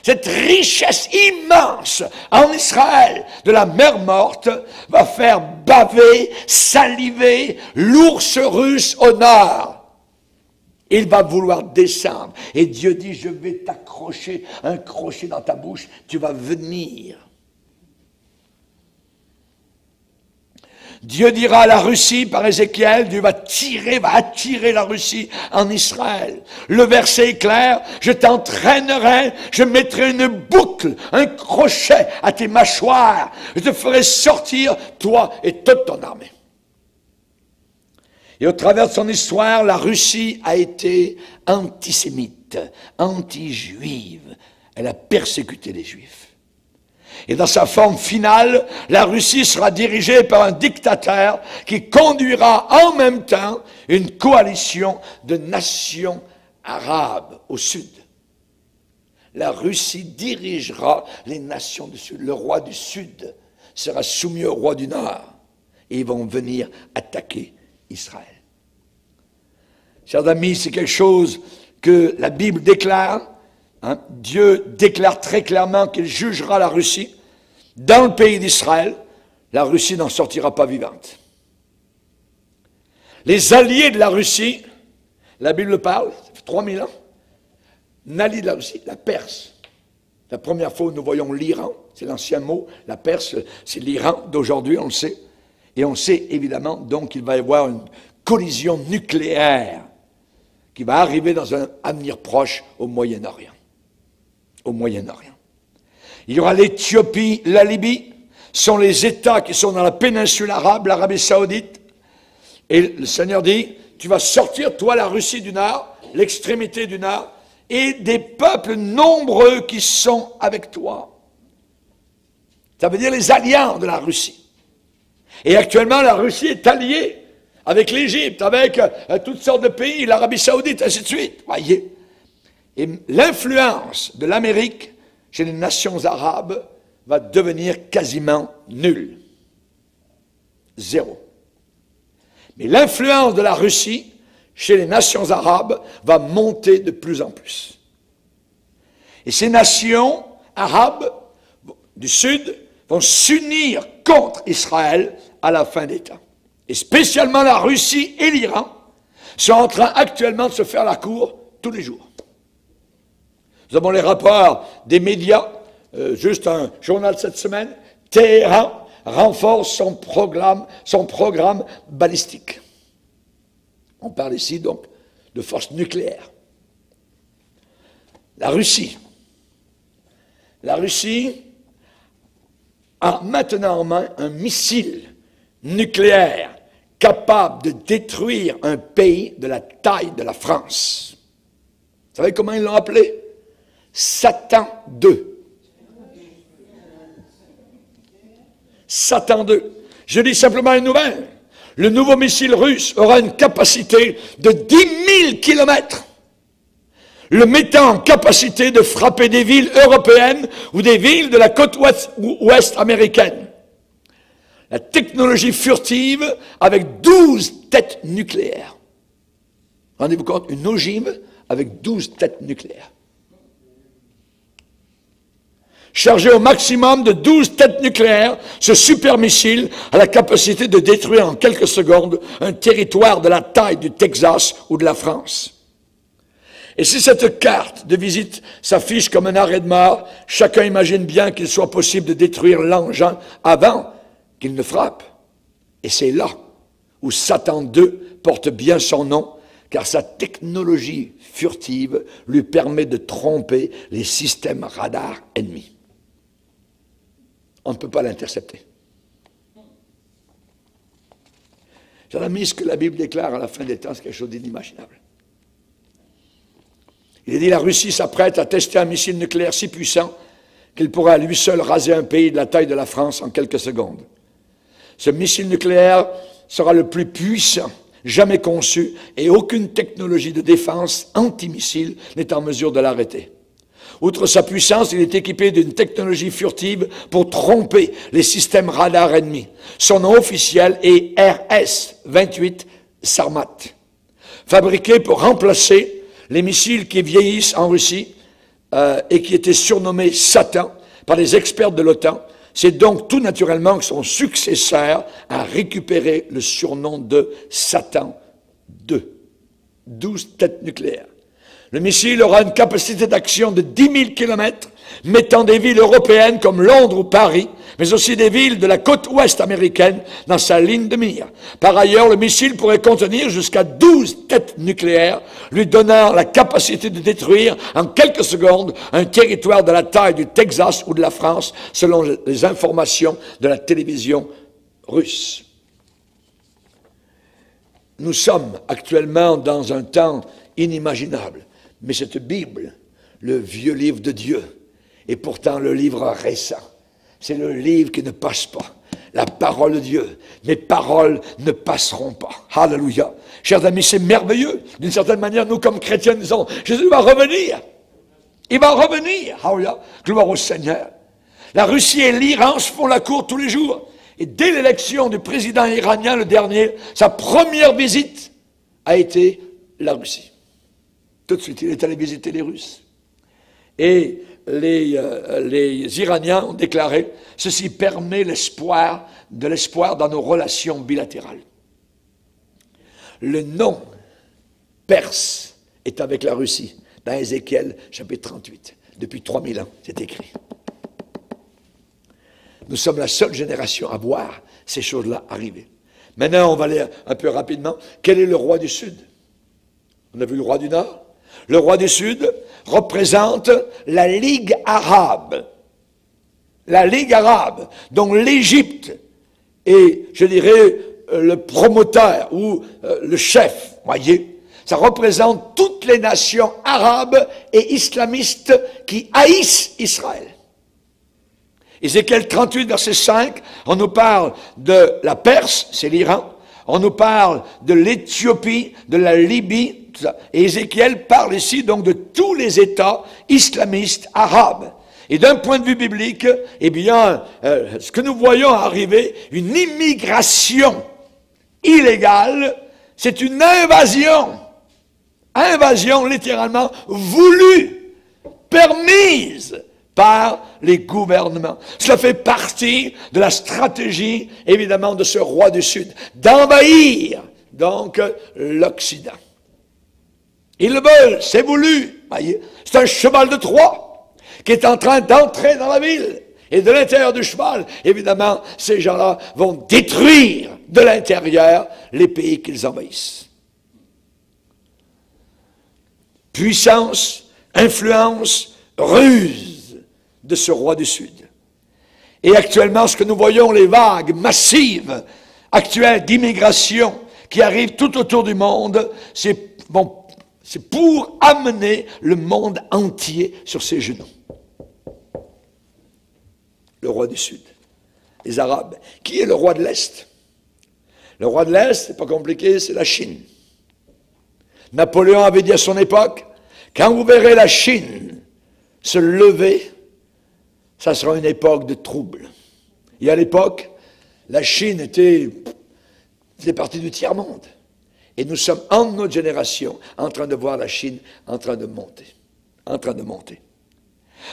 Cette richesse immense en Israël de la mer Morte va faire baver, saliver l'ours russe au nord. Il va vouloir descendre. Et Dieu dit, je vais t'accrocher un crochet dans ta bouche, tu vas venir. Dieu dira à la Russie, par Ézéchiel, Dieu va attirer la Russie en Israël. Le verset est clair, je t'entraînerai, je mettrai une boucle, un crochet à tes mâchoires, je te ferai sortir, toi et toute ton armée. Et au travers de son histoire, la Russie a été antisémite, anti-juive. Elle a persécuté les Juifs. Et dans sa forme finale, la Russie sera dirigée par un dictateur qui conduira en même temps une coalition de nations arabes au sud. La Russie dirigera les nations du sud. Le roi du sud sera soumis au roi du nord. Et ils vont venir attaquer Israël. Chers amis, c'est quelque chose que la Bible déclare. Hein? Dieu déclare très clairement qu'il jugera la Russie. Dans le pays d'Israël, la Russie n'en sortira pas vivante. Les alliés de la Russie, la Bible parle, ça fait 3000 ans, un allié de la Russie, la Perse. La première fois où nous voyons l'Iran, c'est l'ancien mot, la Perse, c'est l'Iran d'aujourd'hui, on le sait. Et on sait évidemment donc qu'il va y avoir une collision nucléaire qui va arriver dans un avenir proche au Moyen-Orient. Au Moyen-Orient. Il y aura l'Éthiopie, la Libye, sont les États qui sont dans la péninsule arabe, l'Arabie Saoudite. Et le Seigneur dit, tu vas sortir, toi, la Russie du Nord, l'extrémité du Nord, et des peuples nombreux qui sont avec toi. Ça veut dire les alliants de la Russie. Et actuellement, la Russie est alliée avec l'Égypte, avec toutes sortes de pays, l'Arabie Saoudite, ainsi de suite. Voyez. Et l'influence de l'Amérique chez les nations arabes va devenir quasiment nulle. Zéro. Mais l'influence de la Russie chez les nations arabes va monter de plus en plus. Et ces nations arabes du Sud vont s'unir contre Israël à la fin des temps. Et spécialement la Russie et l'Iran sont en train actuellement de se faire la cour tous les jours. Nous avons les rapports des médias, juste un journal cette semaine, Téhéran renforce son programme balistique. On parle ici donc de force nucléaire. La Russie a maintenant en main un missile nucléaire capable de détruire un pays de la taille de la France. Vous savez comment ils l'ont appelé? Satan 2. Satan 2. Je dis simplement une nouvelle. Le nouveau missile russe aura une capacité de 10 000 kilomètres, le mettant en capacité de frapper des villes européennes ou des villes de la côte ouest américaine. La technologie furtive avec 12 têtes nucléaires. Rendez-vous compte, une ogive avec 12 têtes nucléaires. Chargé au maximum de 12 têtes nucléaires, ce super missile a la capacité de détruire en quelques secondes un territoire de la taille du Texas ou de la France. Et si cette carte de visite s'affiche comme un arrêt de mort, chacun imagine bien qu'il soit possible de détruire l'engin avant qu'il ne frappe. Et c'est là où Satan 2 porte bien son nom, car sa technologie furtive lui permet de tromper les systèmes radars ennemis. On ne peut pas l'intercepter. Chers amis, ce que la Bible déclare à la fin des temps, c'est quelque chose d'inimaginable. Il est dit, la Russie s'apprête à tester un missile nucléaire si puissant qu'il pourra à lui seul raser un pays de la taille de la France en quelques secondes. Ce missile nucléaire sera le plus puissant jamais conçu et aucune technologie de défense antimissile n'est en mesure de l'arrêter. Outre sa puissance, il est équipé d'une technologie furtive pour tromper les systèmes radars ennemis. Son nom officiel est RS-28 Sarmat, fabriqué pour remplacer les missiles qui vieillissent en Russie et qui étaient surnommés Satan par les experts de l'OTAN. C'est donc tout naturellement que son successeur a récupéré le surnom de Satan II. 12 têtes nucléaires. Le missile aura une capacité d'action de 10 000 km, mettant des villes européennes comme Londres ou Paris, mais aussi des villes de la côte ouest américaine dans sa ligne de mire. Par ailleurs, le missile pourrait contenir jusqu'à 12 têtes nucléaires, lui donnant la capacité de détruire en quelques secondes un territoire de la taille du Texas ou de la France, selon les informations de la télévision russe. Nous sommes actuellement dans un temps inimaginable, mais cette Bible, le vieux livre de Dieu, est pourtant le livre récent. C'est le livre qui ne passe pas. La parole de Dieu. Mes paroles ne passeront pas. Alléluia. Chers amis, c'est merveilleux. D'une certaine manière, nous, comme chrétiens, nous disons, Jésus va revenir. Il va revenir. Alléluia. Gloire au Seigneur. La Russie et l'Iran se font la cour tous les jours. Et dès l'élection du président iranien, le dernier, sa première visite a été la Russie. Tout de suite, il est allé visiter les Russes. Et les Iraniens ont déclaré « Ceci permet de l'espoir dans nos relations bilatérales ». Le nom perse est avec la Russie, dans Ézéchiel chapitre 38. Depuis 3000 ans, c'est écrit. Nous sommes la seule génération à voir ces choses-là arriver. Maintenant, on va aller un peu rapidement. Quel est le roi du Sud? On a vu le roi du Nord. Le roi du Sud représente la Ligue arabe. La Ligue arabe, dont l'Égypte est, je dirais, le promoteur ou le chef, voyez. Ça représente toutes les nations arabes et islamistes qui haïssent Israël. Ézéchiel 38, verset 5, on nous parle de la Perse, c'est l'Iran, on nous parle de l'Éthiopie, de la Libye, tout ça. Et Ézéchiel parle ici donc de tous les États islamistes arabes. Et d'un point de vue biblique, eh bien, ce que nous voyons arriver, une immigration illégale, c'est une invasion. Invasion littéralement voulue, permise par les gouvernements. Cela fait partie de la stratégie, évidemment, de ce roi du Sud, d'envahir, donc, l'Occident. Ils le veulent, c'est voulu, voyez. C'est un cheval de Troie qui est en train d'entrer dans la ville. Et de l'intérieur du cheval, évidemment, ces gens-là vont détruire de l'intérieur les pays qu'ils envahissent. Puissance, influence, ruse de ce roi du Sud. Et actuellement, ce que nous voyons, les vagues massives actuelles d'immigration qui arrivent tout autour du monde, c'est pour amener le monde entier sur ses genoux. Le roi du Sud, les Arabes. Qui est le roi de l'Est? Le roi de l'Est, c'est pas compliqué, c'est la Chine. Napoléon avait dit à son époque, quand vous verrez la Chine se lever, ça sera une époque de trouble. Et à l'époque, la Chine faisait partie du tiers-monde. Et nous sommes, en notre génération, en train de voir la Chine en train de monter. En train de monter.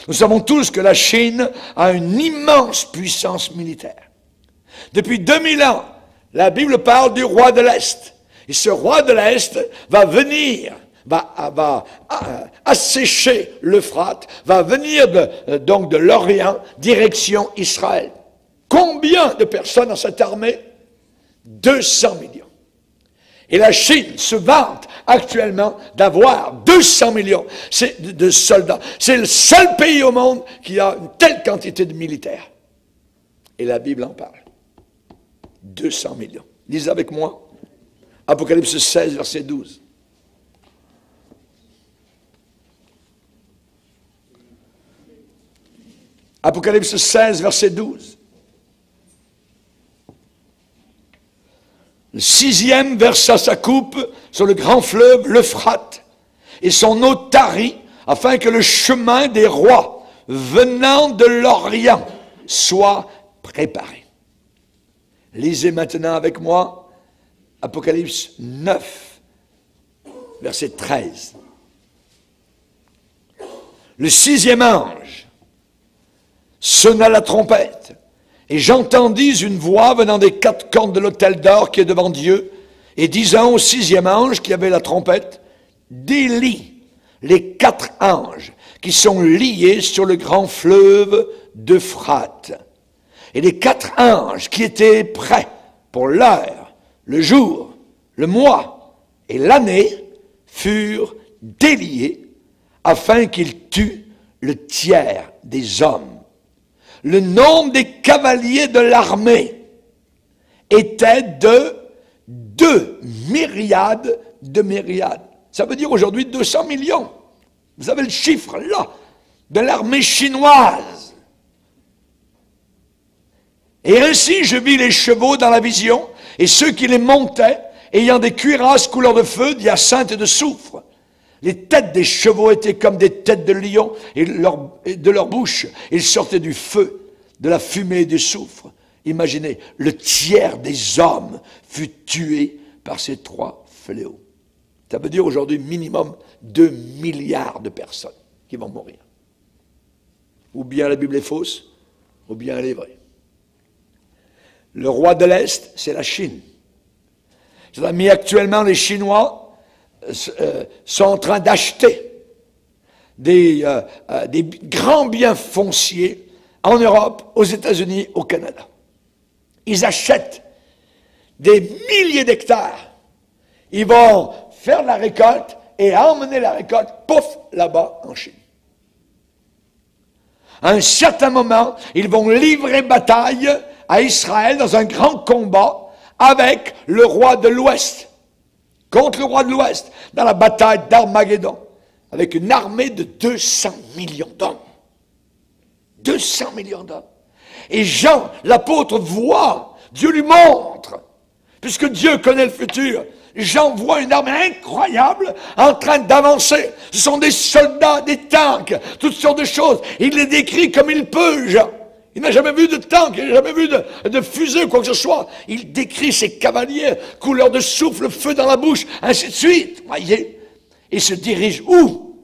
Nous savons tous que la Chine a une immense puissance militaire. Depuis 2000 ans, la Bible parle du roi de l'Est. Et ce roi de l'Est va venir, va assécher l'Euphrate, va venir donc de l'Orient, direction Israël. Combien de personnes dans cette armée? 200 millions. Et la Chine se vante actuellement d'avoir 200 millions de soldats. C'est le seul pays au monde qui a une telle quantité de militaires. Et la Bible en parle. 200 millions. Lisez avec moi. Apocalypse 16, verset 12. Apocalypse 16, verset 12. Le 6e versa sa coupe sur le grand fleuve l'Euphrate, et son eau tarit, afin que le chemin des rois venant de l'Orient soit préparé. Lisez maintenant avec moi Apocalypse 9, verset 13. Le 6e ange sonna la trompette, et j'entendis une voix venant des 4 cornes de l'autel d'or qui est devant Dieu, et disant au 6e ange qui avait la trompette, délie les 4 anges qui sont liés sur le grand fleuve d'Euphrate. Et les 4 anges qui étaient prêts pour l'heure, le jour, le mois et l'année furent déliés afin qu'ils tuent le tiers des hommes. Le nombre des cavaliers de l'armée était de 2 myriades de myriades. Ça veut dire aujourd'hui 200 millions. Vous avez le chiffre là, de l'armée chinoise. Et ainsi je vis les chevaux dans la vision, et ceux qui les montaient, ayant des cuirasses couleur de feu, d'hyacinthe et de soufre. Les têtes des chevaux étaient comme des têtes de lions, et de leur bouche, il sortait du feu, de la fumée et du soufre. Imaginez, le tiers des hommes fut tué par ces 3 fléaux. Ça veut dire aujourd'hui minimum 2 milliards de personnes qui vont mourir. Ou bien la Bible est fausse, ou bien elle est vraie. Le roi de l'Est, c'est la Chine. Mais actuellement, les Chinois sont en train d'acheter des grands biens fonciers en Europe, aux États-Unis, au Canada. Ils achètent des milliers d'hectares. Ils vont faire la récolte et emmener la récolte, pouf, là-bas en Chine. À un certain moment, ils vont livrer bataille à Israël dans un grand combat avec le roi de l'Ouest, contre le roi de l'Ouest, dans la bataille d'Armageddon, avec une armée de 200 millions d'hommes. 200 millions d'hommes. Et Jean, l'apôtre, voit, Dieu lui montre, puisque Dieu connaît le futur, Jean voit une armée incroyable en train d'avancer. Ce sont des soldats, des tanks, toutes sortes de choses. Il les décrit comme il peut, Jean. Il n'a jamais vu de tank, il n'a jamais vu de fusée, quoi que ce soit. Il décrit ses cavaliers, couleur de souffle, feu dans la bouche, ainsi de suite. Voyez, ils se dirigent où?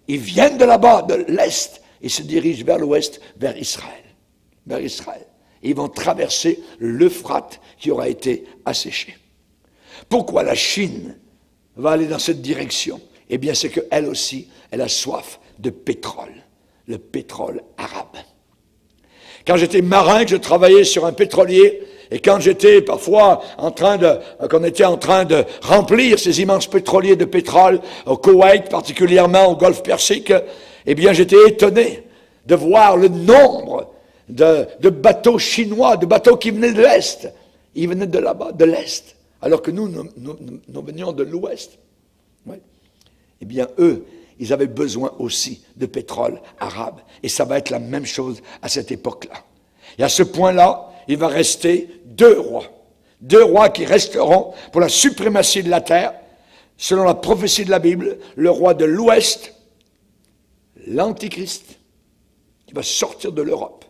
Ils viennent de là-bas, de l'Est, et se dirigent vers l'Ouest, vers Israël. Vers Israël. Et ils vont traverser l'Euphrate qui aura été asséché. Pourquoi la Chine va aller dans cette direction? Eh bien, c'est qu'elle aussi, elle a soif de pétrole, le pétrole arabe. Quand j'étais marin, que je travaillais sur un pétrolier, et quand j'étais parfois qu'on était en train de remplir ces immenses pétroliers de pétrole, au Koweït particulièrement, au Golfe Persique, eh bien, j'étais étonné de voir le nombre de bateaux chinois, de bateaux qui venaient de l'Est. Ils venaient de là-bas, de l'Est. Alors que nous venions de l'Ouest. Oui. Eh bien, eux, ils avaient besoin aussi de pétrole arabe. Et ça va être la même chose à cette époque-là. Et à ce point-là, il va rester 2 rois. 2 rois qui resteront pour la suprématie de la terre, selon la prophétie de la Bible, le roi de l'Ouest, l'Antichrist, qui va sortir de l'Europe,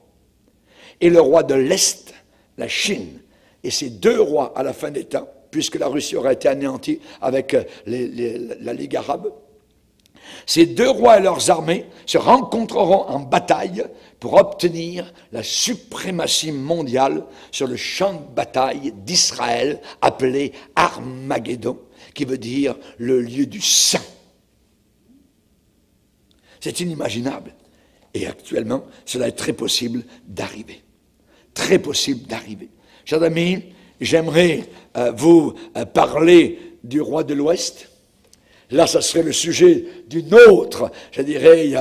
et le roi de l'Est, la Chine. Et ces 2 rois, à la fin des temps, puisque la Russie aura été anéantie avec la Ligue arabe, ces 2 rois et leurs armées se rencontreront en bataille pour obtenir la suprématie mondiale sur le champ de bataille d'Israël, appelé Armageddon, qui veut dire le lieu du sang. C'est inimaginable. Et actuellement, cela est très possible d'arriver. Très possible d'arriver. Chers amis, j'aimerais vous parler du roi de l'Ouest. Là, ça serait le sujet d'une autre, je dirais,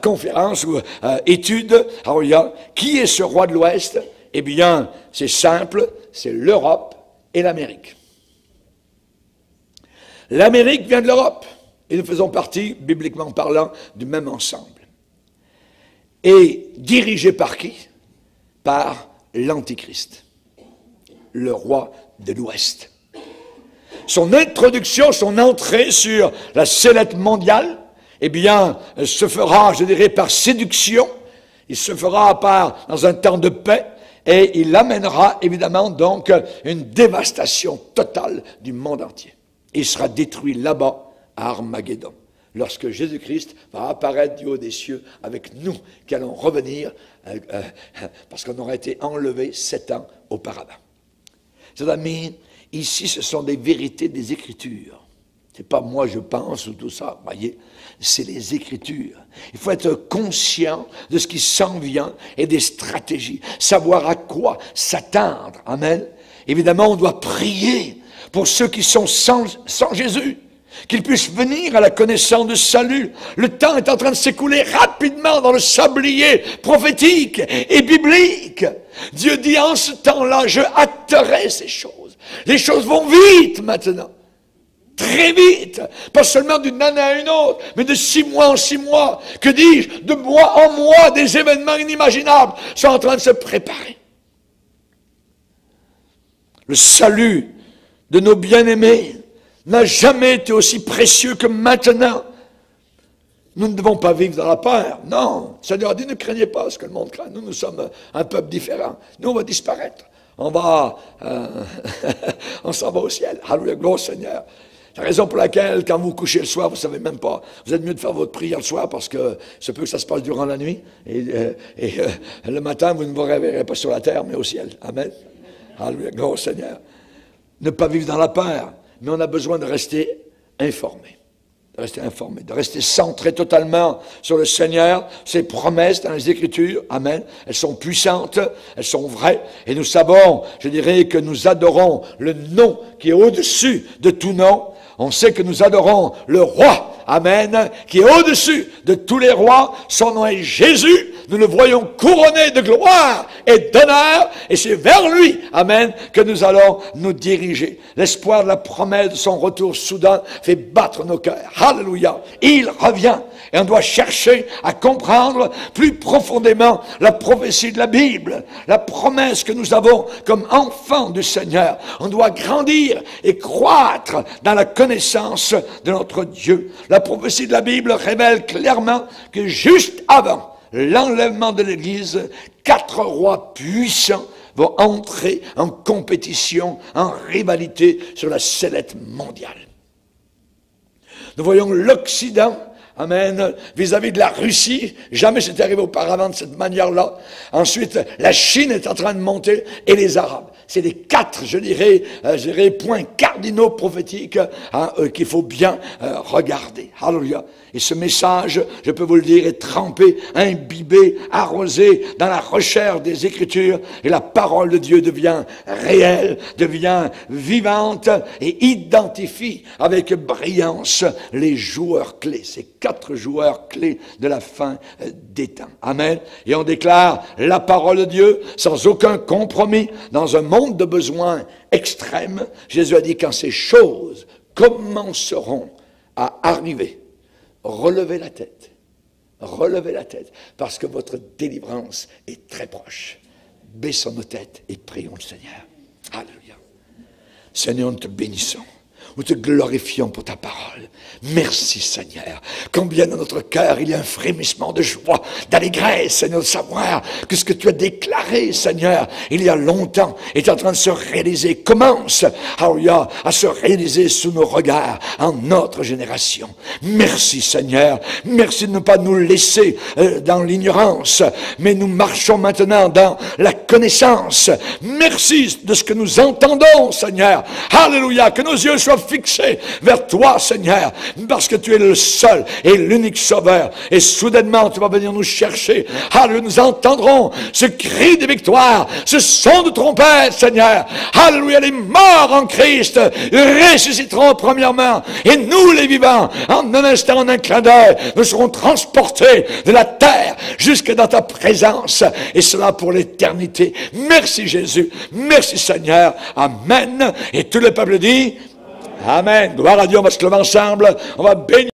conférence ou étude. Alors, qui est ce roi de l'Ouest? Eh bien, c'est simple, c'est l'Europe et l'Amérique. L'Amérique vient de l'Europe, et nous faisons partie, bibliquement parlant, du même ensemble. Et dirigé par qui? Par l'Antichrist, le roi de l'Ouest. Son introduction, son entrée sur la sellette mondiale, eh bien, se fera, je dirais, par séduction. Il se fera dans un temps de paix, et il amènera, évidemment, donc, une dévastation totale du monde entier. Il sera détruit là-bas, à Armageddon, lorsque Jésus-Christ va apparaître du haut des cieux avec nous, qui allons revenir, parce qu'on aura été enlevés 7 ans auparavant. Chers amis, ici, ce sont des vérités des Écritures. C'est pas moi je pense ou tout ça, voyez. C'est les Écritures. Il faut être conscient de ce qui s'en vient et des stratégies. Savoir à quoi s'attendre. Amen. Évidemment, on doit prier pour ceux qui sont sans Jésus. Qu'ils puissent venir à la connaissance du salut. Le temps est en train de s'écouler rapidement dans le sablier prophétique et biblique. Dieu dit en ce temps-là, je hâterai ces choses. Les choses vont vite maintenant. Très vite, pas seulement d'une année à une autre, mais de 6 mois en 6 mois, que dis-je, de mois en mois, des événements inimaginables sont en train de se préparer. Le salut de nos bien-aimés n'a jamais été aussi précieux que maintenant. Nous ne devons pas vivre dans la peur, non. Le Seigneur a dit, ne craignez pas ce que le monde craint. Nous sommes un peuple différent. Nous, on va disparaître. On s'en va au ciel. Alléluia, gloire au Seigneur. La raison pour laquelle, quand vous couchez le soir, vous ne savez même pas, vous êtes mieux de faire votre prière le soir parce que c'est peut que ça se passe durant la nuit. Et le matin, vous ne vous réveillerez pas sur la terre, mais au ciel. Amen. Alléluia, gloire au Seigneur. Ne pas vivre dans la peur, mais on a besoin de rester informé. De rester centré totalement sur le Seigneur, ses promesses dans les Écritures, amen, elles sont puissantes, elles sont vraies, et nous savons, je dirais que nous adorons le nom qui est au-dessus de tout nom, on sait que nous adorons le roi, amen, qui est au-dessus de tous les rois, son nom est Jésus, nous le voyons couronné de gloire et d'honneur, et c'est vers lui, amen, que nous allons nous diriger. L'espoir de la promesse de son retour soudain fait battre nos cœurs. Alléluia. Il revient, et on doit chercher à comprendre plus profondément la prophétie de la Bible, la promesse que nous avons comme enfants du Seigneur. On doit grandir et croître dans la connaissance de notre Dieu. La prophétie de la Bible révèle clairement que juste avant l'enlèvement de l'Église, 4 rois puissants vont entrer en compétition, en rivalité sur la sellette mondiale. Nous voyons l'Occident, amen, vis-à-vis de la Russie. Jamais c'était arrivé auparavant de cette manière-là. Ensuite, la Chine est en train de monter et les Arabes. C'est les 4, je dirais, points cardinaux prophétiques qu'il faut bien regarder. Alléluia. Et ce message, je peux vous le dire, est trempé, imbibé, arrosé dans la recherche des Écritures. Et la parole de Dieu devient réelle, devient vivante et identifie avec brillance les joueurs clés. Ces 4 joueurs clés de la fin des temps. Amen. Et on déclare la parole de Dieu sans aucun compromis dans un monde de besoins extrêmes. Jésus a dit quand ces choses commenceront à arriver, relevez la tête, parce que votre délivrance est très proche. Baissons nos têtes et prions le Seigneur. Alléluia. Seigneur, nous te bénissons. Nous te glorifions pour ta parole. Merci Seigneur. Combien dans notre cœur il y a un frémissement de joie, d'allégresse, Seigneur, de savoir que ce que tu as déclaré, Seigneur, il y a longtemps, est en train de se réaliser, commence, alléluia, à se réaliser sous nos regards, en notre génération. Merci Seigneur. Merci de ne pas nous laisser dans l'ignorance, mais nous marchons maintenant dans la connaissance. Merci de ce que nous entendons, Seigneur. Alléluia, que nos yeux soient fixés vers toi, Seigneur, parce que tu es le seul et l'unique sauveur. Et soudainement, tu vas venir nous chercher. Alléluia, nous entendrons ce cri de victoire, ce son de trompette, Seigneur. Alléluia, les morts en Christ ressusciteront premièrement. Et nous, les vivants, en un instant, en un clin d'œil, nous serons transportés de la terre jusque dans ta présence. Et cela pour l'éternité. Merci Jésus. Merci Seigneur. Amen. Et tout le peuple dit Amen. Gloire à Dieu, on va se lever ensemble. On va bénir.